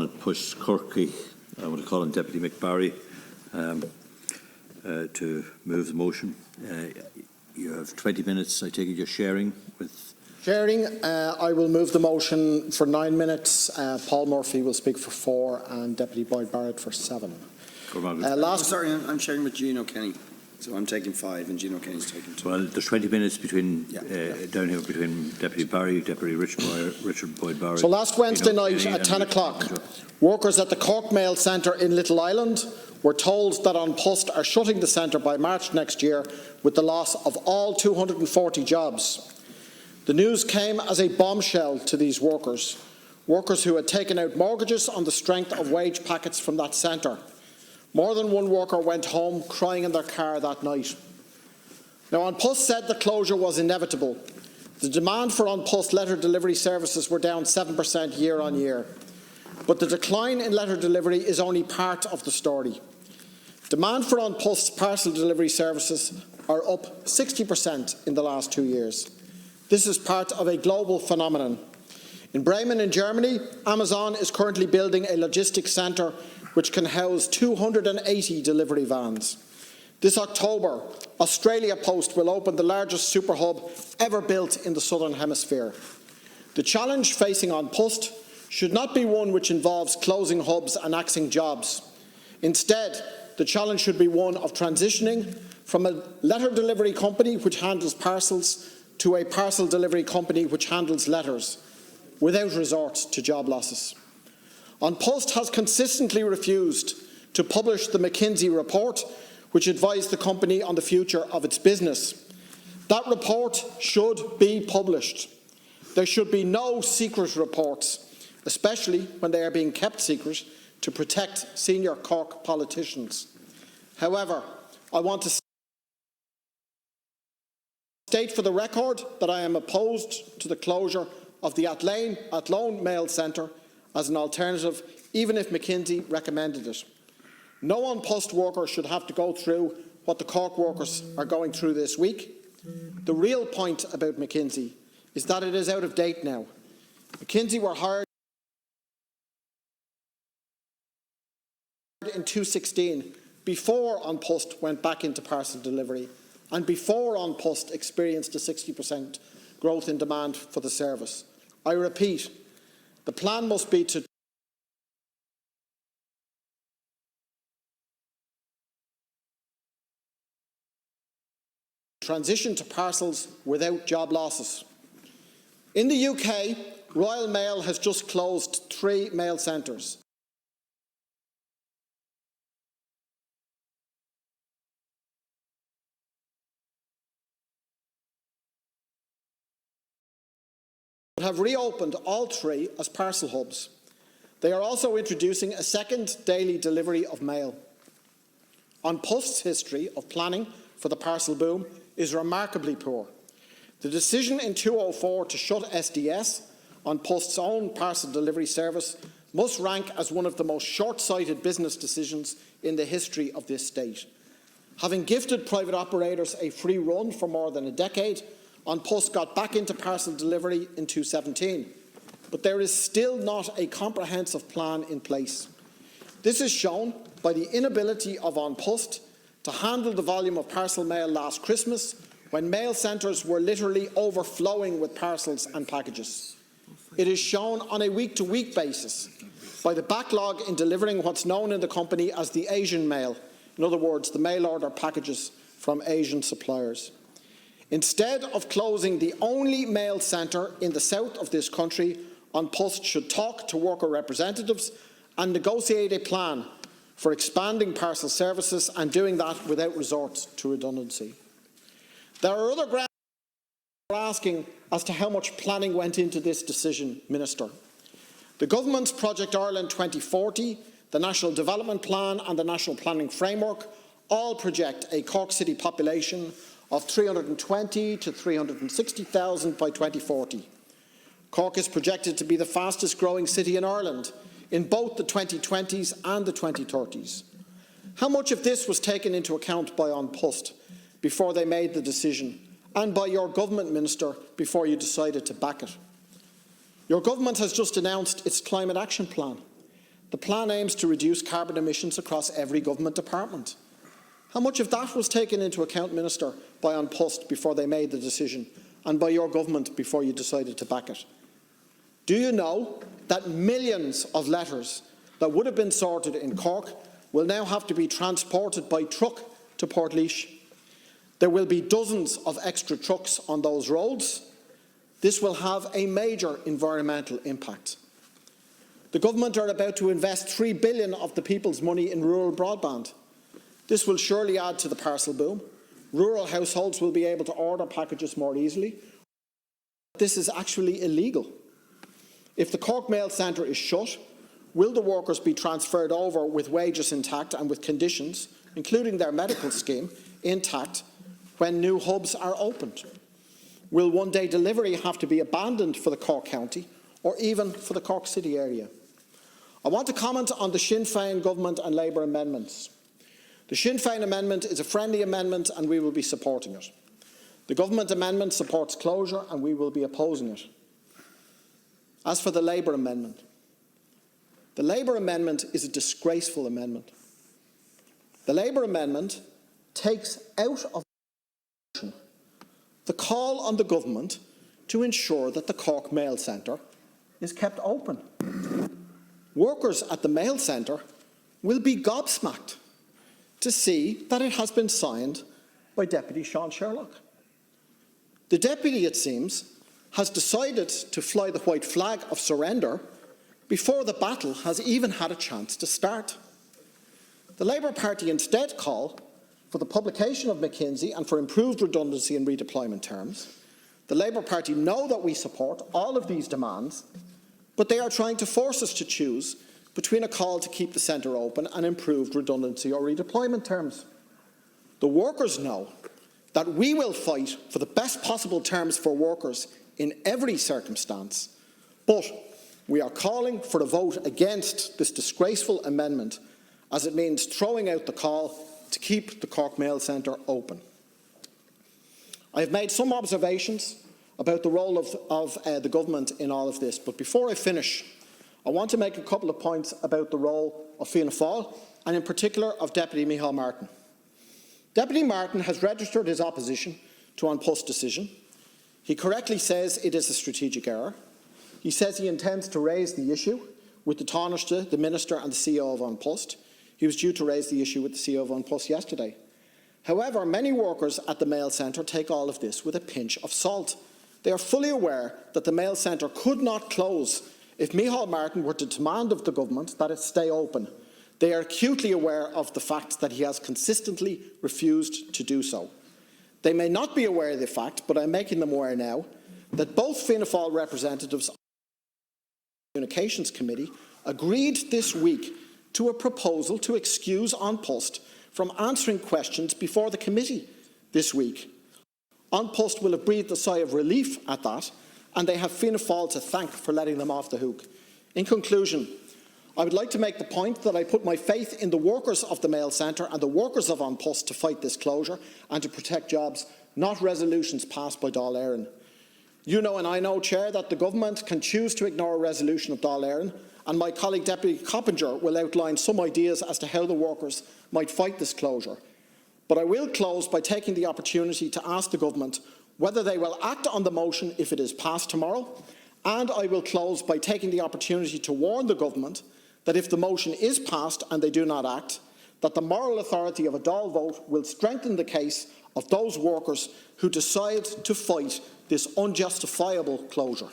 want to push Corky, I want to call on Deputy Mick Barry to move the motion. You have 20 minutes, I take it you're sharing with... I will move the motion for 9 minutes. Paul Murphy will speak for 4 and Deputy Boyd Barrett for 7. Sorry, I'm sharing with Gino Kenny. So I'm taking 5 and Gino Kenny's taking 2. Well, there's 20 minutes between down here between Deputy Barry, Deputy Richard Boyd Barry. So last Wednesday night at 10 o'clock, workers at the Cork Mail Centre in Little Island were told that An Post are shutting the centre by March next year with the loss of all 240 jobs. The news came as a bombshell to these workers who had taken out mortgages on the strength of wage packets from that centre. More than one worker went home crying in their car that night. Now, An Post said the closure was inevitable. The demand for An Post letter delivery services were down 7% year on year. But the decline in letter delivery is only part of the story. Demand for An Post's parcel delivery services are up 60% in the last 2 years. This is part of a global phenomenon. In Bremen in Germany, Amazon is currently building a logistics centre which can house 280 delivery vans. This October, Australia Post will open the largest super hub ever built in the Southern Hemisphere. The challenge facing An Post should not be one which involves closing hubs and axing jobs. Instead, the challenge should be one of transitioning from a letter delivery company which handles parcels to a parcel delivery company which handles letters, without resort to job losses. An Post has consistently refused to publish the McKinsey report, which advised the company on the future of its business. That report should be published. There should be no secret reports, especially when they are being kept secret to protect senior Cork politicians. However, I want to state for the record that I am opposed to the closure of the Athlone Mail Centre as an alternative, even if McKinsey recommended it. No An Post worker should have to go through what the Cork workers are going through this week. The real point about McKinsey is that it is out of date now. McKinsey were hired in 2016, before An Post went back into parcel delivery and before An Post experienced a 60% growth in demand for the service. I repeat, the plan must be to transition to parcels without job losses. In the UK, Royal Mail has just closed 3 mail centres. Have reopened all 3 as parcel hubs. They are also introducing a second daily delivery of mail. An Post's history of planning for the parcel boom is remarkably poor. The decision in 2004 to shut SDS, An Post's own parcel delivery service, must rank as one of the most short-sighted business decisions in the history of this state. Having gifted private operators a free run for more than a decade, An Post got back into parcel delivery in 2017, but there is still not a comprehensive plan in place. This is shown by the inability of An Post to handle the volume of parcel mail last Christmas, when mail centres were literally overflowing with parcels and packages. It is shown on a week-to-week basis by the backlog in delivering what's known in the company as the Asian mail, in other words, the mail order packages from Asian suppliers. Instead of closing the only mail centre in the south of this country, An Post should talk to worker representatives and negotiate a plan for expanding parcel services and doing that without resort to redundancy. There are other grounds for asking as to how much planning went into this decision, Minister. The Government's Project Ireland 2040, the National Development Plan and the National Planning Framework all project a Cork City population of 320 to 360,000 by 2040. Cork is projected to be the fastest growing city in Ireland in both the 2020s and the 2030s. How much of this was taken into account by An Post before they made the decision, and by your government, Minister, before you decided to back it? Your government has just announced its climate action plan. The plan aims to reduce carbon emissions across every government department. How much of that was taken into account, Minister, by An Post before they made the decision, and by your government before you decided to back it? Do you know that millions of letters that would have been sorted in Cork will now have to be transported by truck to Portlaoise? There will be dozens of extra trucks on those roads. This will have a major environmental impact. The government are about to invest $3 billion of the people's money in rural broadband. This will surely add to the parcel boom. Rural households will be able to order packages more easily. This is actually illegal. If the Cork Mail Centre is shut, will the workers be transferred over with wages intact and with conditions, including their medical scheme, intact when new hubs are opened? Will one-day delivery have to be abandoned for the Cork County or even for the Cork City area? I want to comment on the Sinn Féin Government and Labour amendments. The Sinn Féin amendment is a friendly amendment and we will be supporting it. The Government amendment supports closure and we will be opposing it. As for the Labour amendment is a disgraceful amendment. The Labour amendment takes out of the call on the government to ensure that the Cork Mail Centre is kept open. Workers at the Mail Centre will be gobsmacked to see that it has been signed by Deputy Sean Sherlock. The Deputy, it seems, has decided to fly the white flag of surrender before the battle has even had a chance to start. The Labour Party instead call for the publication of McKinsey and for improved redundancy and redeployment terms. The Labour Party know that we support all of these demands, but they are trying to force us to choose between a call to keep the centre open and improved redundancy or redeployment terms. The workers know that we will fight for the best possible terms for workers in every circumstance, but we are calling for a vote against this disgraceful amendment as it means throwing out the call to keep the Cork Mail Centre open. I have made some observations about the role of the government in all of this, but before I finish, I want to make a couple of points about the role of Fianna Fáil and in particular of Deputy Micheál Martin. Deputy Martin has registered his opposition to An Post's decision. He correctly says it is a strategic error. He says he intends to raise the issue with the Taoiseach, the Minister and the CEO of An Post. He was due to raise the issue with the CEO of An Post yesterday. However, many workers at the Mail Centre take all of this with a pinch of salt. They are fully aware that the Mail Centre could not close if Micheál Martin were to demand of the government that it stay open. They are acutely aware of the fact that he has consistently refused to do so. They may not be aware of the fact, but I'm making them aware now, that both Fianna Fáil representatives on the Communications Committee agreed this week to a proposal to excuse An Post from answering questions before the committee this week. An Post will have breathed a sigh of relief at that, and they have Fianna Fáil to thank for letting them off the hook. In conclusion, I would like to make the point that I put my faith in the workers of the Mail Centre and the workers of An Post to fight this closure and to protect jobs, not resolutions passed by Dáil Éireann. You know and I know, Chair, that the government can choose to ignore a resolution of Dáil Éireann, and my colleague Deputy Coppinger will outline some ideas as to how the workers might fight this closure. But I will close by taking the opportunity to ask the government whether they will act on the motion if it is passed tomorrow, and I will close by taking the opportunity to warn the government that if the motion is passed and they do not act, that the moral authority of a Dáil vote will strengthen the case of those workers who decide to fight this unjustifiable closure.